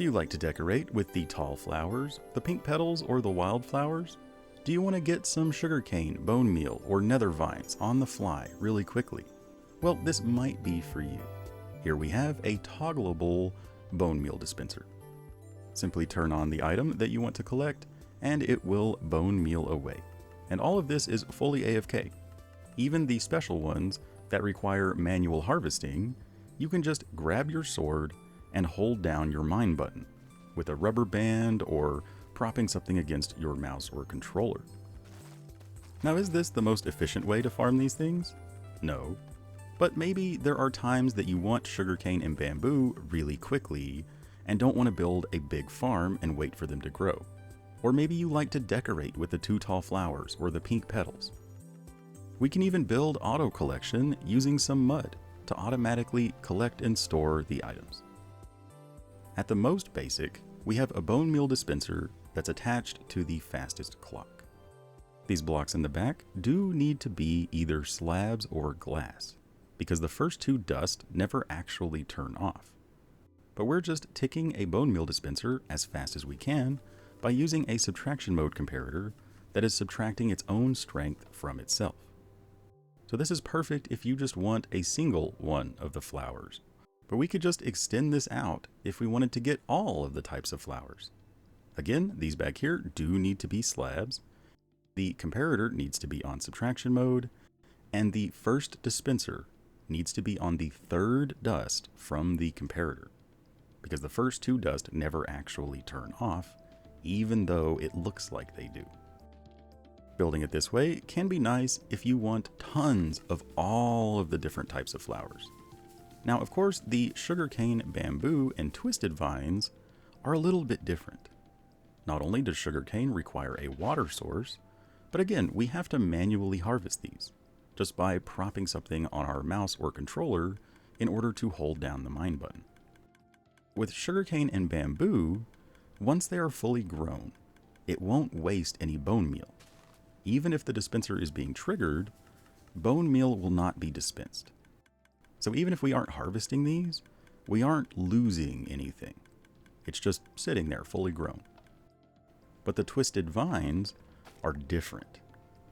Do you like to decorate with the tall flowers, the pink petals, or the wildflowers? Do you want to get some sugarcane, bone meal, or nether vines on the fly really quickly? Well, this might be for you. Here we have a toggleable bone meal dispenser. Simply turn on the item that you want to collect, and it will bone meal away. And all of this is fully AFK. Even the special ones that require manual harvesting, you can just grab your sword and hold down your mine button with a rubber band or propping something against your mouse or controller. Now, is this the most efficient way to farm these things? No. But maybe there are times that you want sugarcane and bamboo really quickly and don't want to build a big farm and wait for them to grow. Or maybe you like to decorate with the 2 tall flowers or the pink petals. We can even build auto collection using some mud to automatically collect and store the items. At the most basic, we have a bone meal dispenser that's attached to the fastest clock. These blocks in the back do need to be either slabs or glass, because the first 2 dust never actually turn off. But we're just ticking a bone meal dispenser as fast as we can by using a subtraction mode comparator that is subtracting its own strength from itself. So this is perfect if you just want a single one of the flowers. But we could just extend this out if we wanted to get all of the types of flowers. Again, these back here do need to be slabs. The comparator needs to be on subtraction mode, and the first dispenser needs to be on the 3rd dust from the comparator, because the first 2 dust never actually turn off, even though it looks like they do. Building it this way can be nice if you want tons of all of the different types of flowers. Now, of course, the sugarcane, bamboo, and twisted vines are a little bit different. Not only does sugarcane require a water source, but again, we have to manually harvest these, just by propping something on our mouse or controller in order to hold down the mine button. With sugarcane and bamboo, once they are fully grown, it won't waste any bone meal. Even if the dispenser is being triggered, bone meal will not be dispensed. So even if we aren't harvesting these, we aren't losing anything. It's just sitting there fully grown. But the twisted vines are different.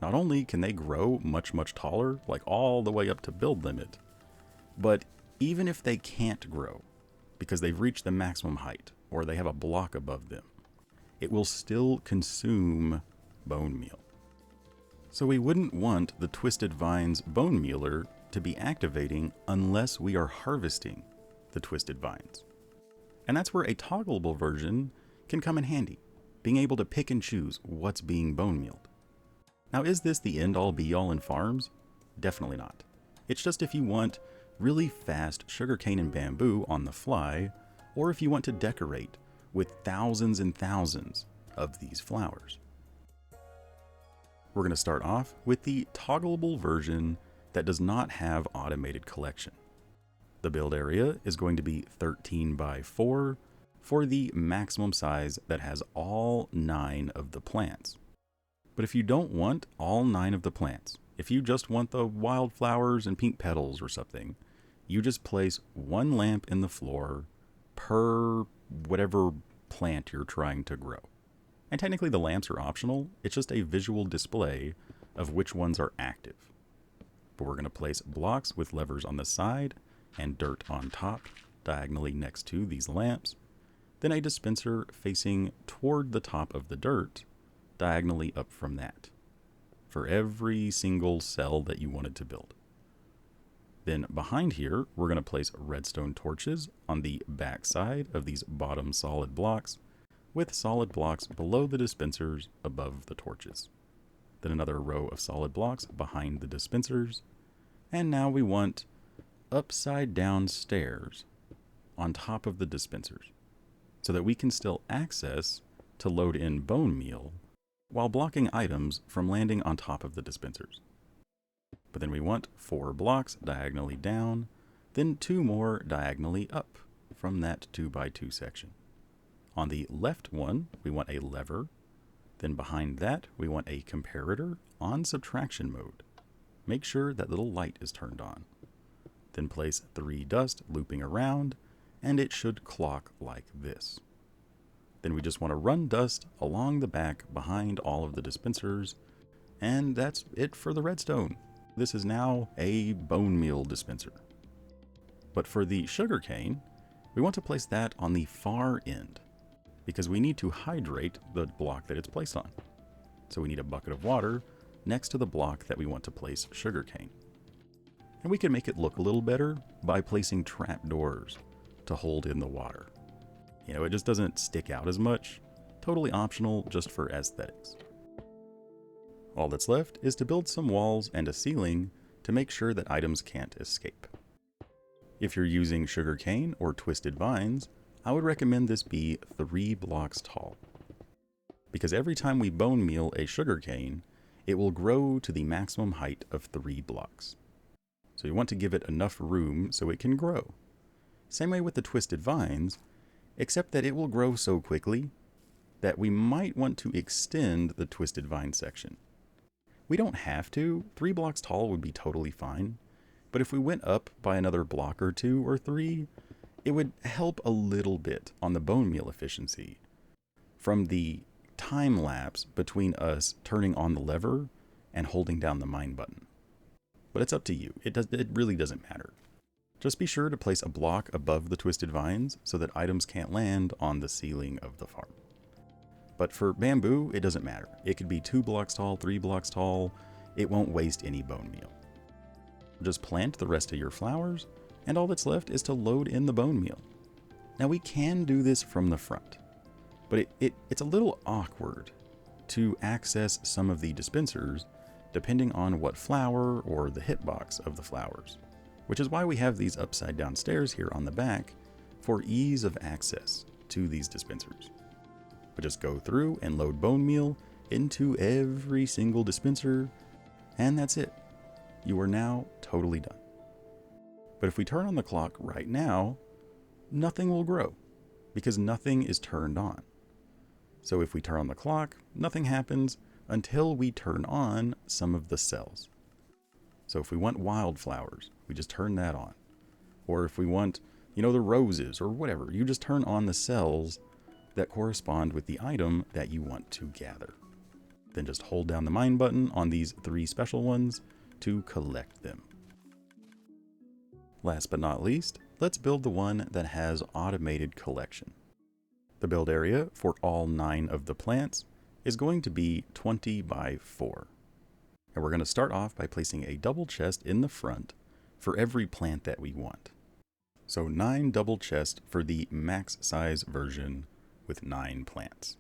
Not only can they grow much, much taller, like all the way up to build limit, but even if they can't grow because they've reached the maximum height or they have a block above them, it will still consume bone meal. So we wouldn't want the twisted vines Bonemealer to be activating unless we are harvesting the twisted vines. And that's where a toggleable version can come in handy, being able to pick and choose what's being bone mealed. Now, is this the end all be all in farms? Definitely not. It's just if you want really fast sugarcane and bamboo on the fly, or if you want to decorate with thousands and thousands of these flowers. We're going to start off with the toggleable version that does not have automated collection. The build area is going to be 13 by 4 for the maximum size that has all 9 of the plants. But if you don't want all 9 of the plants, if you just want the wildflowers and pink petals or something, you just place 1 lamp in the floor per whatever plant you're trying to grow. And technically the lamps are optional, it's just a visual display of which ones are active. But we're going to place blocks with levers on the side and dirt on top, diagonally next to these lamps. Then a dispenser facing toward the top of the dirt, diagonally up from that, for every single cell that you wanted to build. Then behind here, we're going to place redstone torches on the back side of these bottom solid blocks, with solid blocks below the dispensers above the torches. Then another row of solid blocks behind the dispensers, and now we want upside down stairs on top of the dispensers so that we can still access to load in bone meal while blocking items from landing on top of the dispensers. But then we want 4 blocks diagonally down, then 2 more diagonally up from that 2 by 2 section. On the left one, we want a lever. Then behind that, we want a comparator on subtraction mode. Make sure that little light is turned on. Then place 3 dust looping around, and it should clock like this. Then we just want to run dust along the back behind all of the dispensers, and that's it for the redstone. This is now a bone meal dispenser. But for the sugarcane, we want to place that on the far end, because we need to hydrate the block that it's placed on. So we need a bucket of water next to the block that we want to place sugarcane. And we can make it look a little better by placing trapdoors to hold in the water. You know, it just doesn't stick out as much. Totally optional, just for aesthetics. All that's left is to build some walls and a ceiling to make sure that items can't escape. If you're using sugarcane or twisted vines, I would recommend this be 3 blocks tall. Because every time we bone meal a sugarcane, it will grow to the maximum height of 3 blocks. So you want to give it enough room so it can grow. Same way with the twisted vines, except that it will grow so quickly that we might want to extend the twisted vine section. We don't have to. 3 blocks tall would be totally fine. But if we went up by another block or 2 or 3, it would help a little bit on the bone meal efficiency from the time lapse between us turning on the lever and holding down the mine button. But it's up to you. It really doesn't matter. Just be sure to place a block above the twisted vines so that items can't land on the ceiling of the farm. But for bamboo, it doesn't matter. It could be 2 blocks tall, 3 blocks tall. It won't waste any bone meal. Just plant the rest of your flowers, and all that's left is to load in the bone meal. Now we can do this from the front, but it's a little awkward to access some of the dispensers depending on what flower or the hitbox of the flowers, which is why we have these upside down stairs here on the back for ease of access to these dispensers. But just go through and load bone meal into every single dispenser, and that's it. You are now totally done. But if we turn on the clock right now, nothing will grow because nothing is turned on. So if we turn on the clock, nothing happens until we turn on some of the cells. So if we want wildflowers, we just turn that on. Or if we want, the roses or whatever, you just turn on the cells that correspond with the item that you want to gather. Then just hold down the mine button on these 3 special ones to collect them. Last but not least, let's build the one that has automated collection. The build area for all 9 of the plants is going to be 20 by 4. And we're going to start off by placing a double chest in the front for every plant that we want. So 9 double chests for the max size version with 9 plants.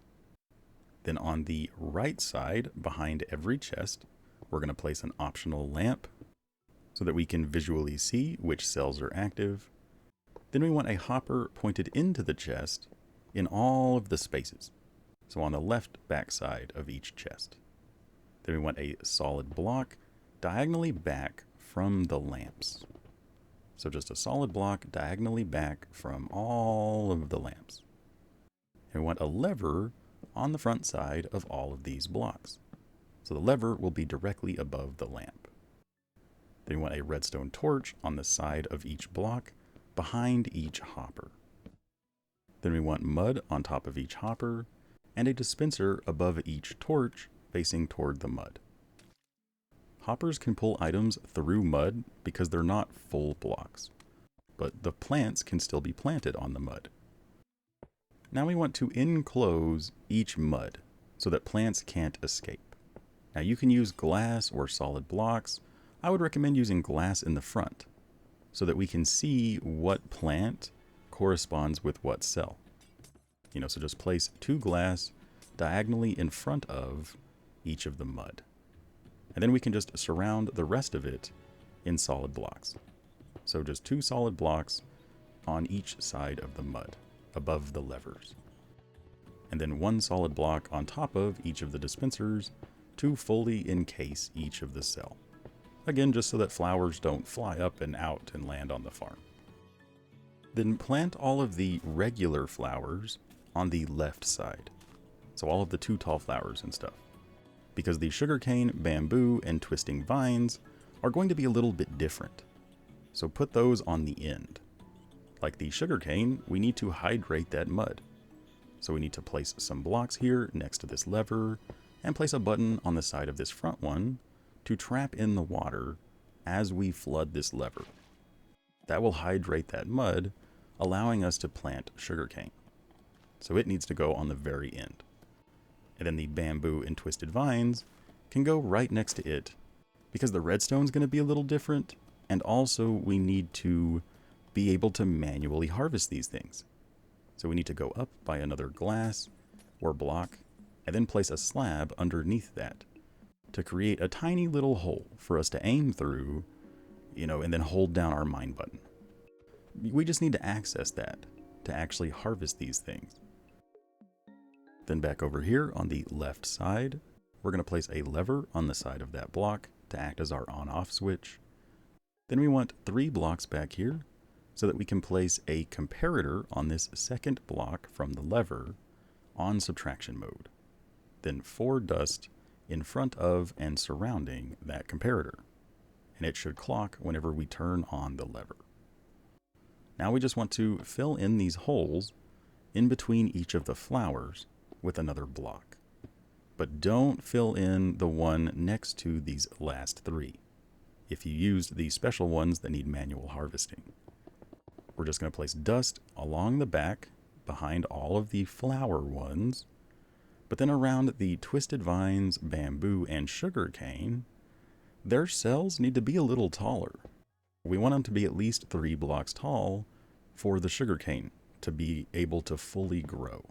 Then on the right side behind every chest, we're going to place an optional lamp so that we can visually see which cells are active. Then we want a hopper pointed into the chest in all of the spaces. So on the left back side of each chest. Then we want a solid block diagonally back from the lamps. So just a solid block diagonally back from all of the lamps. And we want a lever on the front side of all of these blocks. So the lever will be directly above the lamp. Then we want a redstone torch on the side of each block behind each hopper. Then we want mud on top of each hopper and a dispenser above each torch facing toward the mud. Hoppers can pull items through mud because they're not full blocks, but the plants can still be planted on the mud. Now we want to enclose each mud so that plants can't escape. Now you can use glass or solid blocks. I would recommend using glass in the front so that we can see what plant corresponds with what cell. So just place 2 glass diagonally in front of each of the mud. And then we can just surround the rest of it in solid blocks. So just 2 solid blocks on each side of the mud, above the levers. And then 1 solid block on top of each of the dispensers to fully encase each of the cell. Again, just so that flowers don't fly up and out and land on the farm. Then plant all of the regular flowers on the left side. So all of the 2 tall flowers and stuff. Because the sugarcane, bamboo, and twisting vines are going to be a little bit different. So put those on the end. Like the sugarcane, we need to hydrate that mud. So we need to place some blocks here next to this lever and place a button on the side of this front one to trap in the water as we flood this lever. That will hydrate that mud, allowing us to plant sugarcane. So it needs to go on the very end. And then the bamboo and twisted vines can go right next to it because the redstone is going to be a little different. And also we need to be able to manually harvest these things. So we need to go up by another glass or block and then place a slab underneath that to create a tiny little hole for us to aim through, and then hold down our mine button. We just need to access that to actually harvest these things. Then back over here on the left side, we're going to place a lever on the side of that block to act as our on-off switch. Then we want 3 blocks back here so that we can place a comparator on this second block from the lever on subtraction mode. Then 4 dust in front of and surrounding that comparator. And it should clock whenever we turn on the lever. Now we just want to fill in these holes in between each of the flowers with another block. But don't fill in the one next to these last 3 if you used the special ones that need manual harvesting. We're just going to place dust along the back behind all of the flower ones, but then around the twisted vines, bamboo, and sugarcane, their cells need to be a little taller. We want them to be at least 3 blocks tall for the sugarcane to be able to fully grow.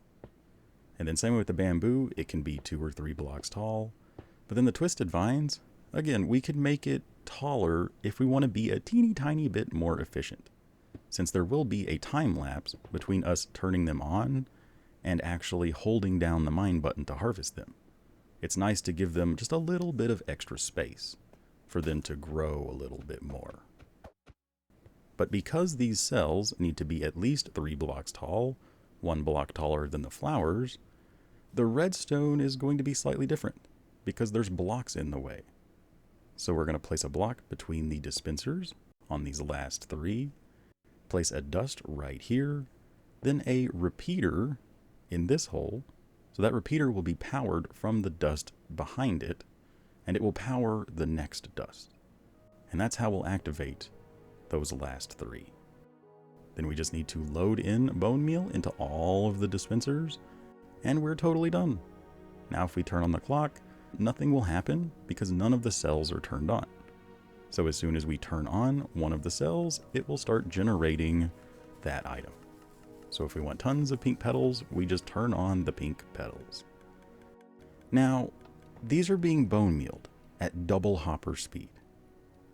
And then same with the bamboo, it can be 2 or 3 blocks tall. But then the twisted vines, again, we could make it taller if we want to be a teeny tiny bit more efficient, since there will be a time lapse between us turning them on and actually holding down the mine button to harvest them. It's nice to give them just a little bit of extra space for them to grow a little bit more. But because these cells need to be at least 3 blocks tall, 1 block taller than the flowers, the redstone is going to be slightly different because there's blocks in the way. So we're going to place a block between the dispensers on these last 3, place a dust right here, then a repeater in this hole. So that repeater will be powered from the dust behind it, and it will power the next dust. And that's how we'll activate those last 3. Then we just need to load in bone meal into all of the dispensers, and we're totally done. Now if we turn on the clock, nothing will happen because none of the cells are turned on. So as soon as we turn on one of the cells, it will start generating that item. So if we want tons of pink petals, we just turn on the pink petals. Now, these are being bone mealed at double hopper speed.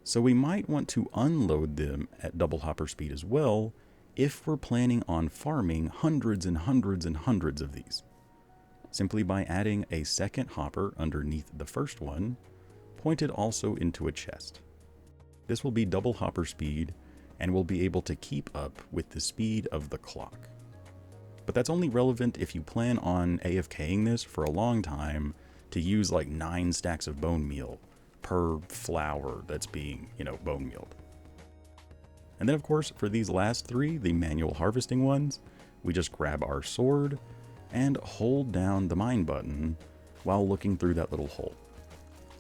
So we might want to unload them at double hopper speed as well if we're planning on farming hundreds and hundreds and hundreds of these. Simply by adding a second hopper underneath the first one, pointed also into a chest. This will be double hopper speed and will be able to keep up with the speed of the clock. But that's only relevant if you plan on AFKing this for a long time to use like 9 stacks of bone meal per flower that's being, bone mealed. And then of course, for these last 3, the manual harvesting ones, we just grab our sword and hold down the mine button while looking through that little hole,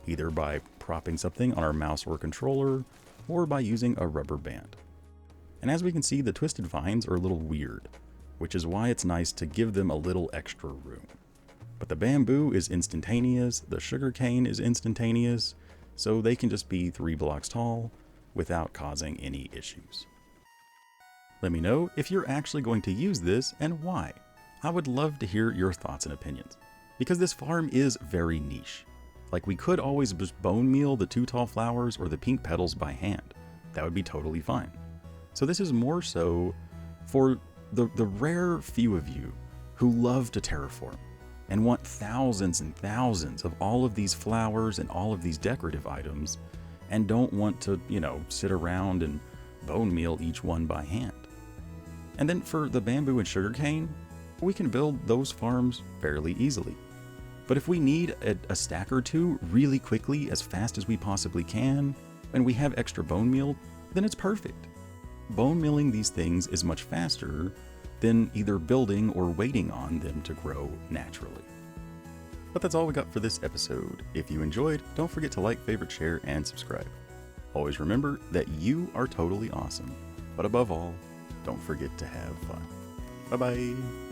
either by propping something on our mouse or controller or by using a rubber band. And as we can see, the twisted vines are a little weird, which is why it's nice to give them a little extra room. But the bamboo is instantaneous, the sugarcane is instantaneous, so they can just be 3 blocks tall without causing any issues. Let me know if you're actually going to use this and why. I would love to hear your thoughts and opinions, because this farm is very niche. Like, we could always just bone meal the 2 tall flowers or the pink petals by hand. That would be totally fine. So this is more so for the rare few of you who love to terraform and want thousands and thousands of all of these flowers and all of these decorative items and don't want to, sit around and bone meal each one by hand. And then for the bamboo and sugarcane, we can build those farms fairly easily. But if we need a stack or 2 really quickly, as fast as we possibly can, and we have extra bone meal, then it's perfect. Bone milling these things is much faster than either building or waiting on them to grow naturally. But that's all we got for this episode. If you enjoyed, don't forget to like, favorite, share, and subscribe. Always remember that you are totally awesome. But above all, don't forget to have fun. Bye-bye.